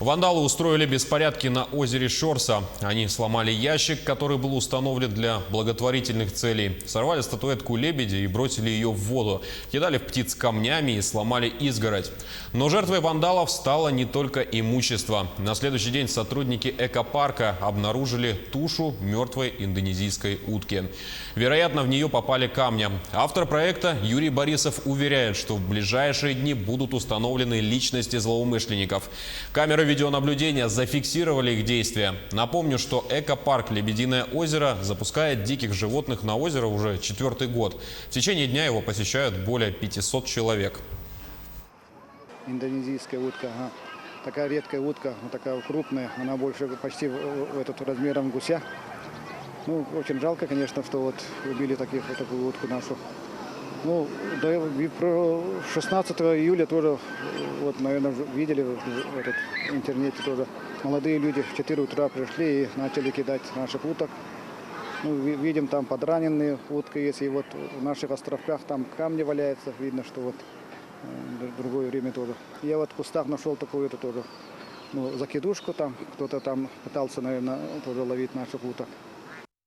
Вандалы устроили беспорядки на озере Щорса. Они сломали ящик, который был установлен для благотворительных целей. Сорвали статуэтку лебедя и бросили ее в воду. Кидали в птиц камнями и сломали изгородь. Но жертвой вандалов стало не только имущество. На следующий день сотрудники экопарка обнаружили тушу мертвой индонезийской утки. Вероятно, в нее попали камни. Автор проекта Юрий Борисов уверяет, что в ближайшие дни будут установлены личности злоумышленников. Камеры видеонаблюдения зафиксировали их действия. Напомню, что экопарк «Лебединое озеро» запускает диких животных на озеро уже 4-й год. В течение дня его посещают более 500 человек. Индонезийская утка. Такая редкая утка, такая крупная. Она больше почти размером гуся. Ну, очень жалко, конечно, что вот убили такую утку нашу. Ну, да, 16 июля тоже, вот, наверное, видели в интернете тоже. Молодые люди в 4 утра пришли и начали кидать наших уток. Ну, видим, там подраненные утки есть. И вот в наших островках там камни валяются. Видно, что вот в другое время тоже. Я вот в кустах нашел такую-то тоже, ну, закидушку там. Кто-то там пытался, наверное, тоже ловить наших уток.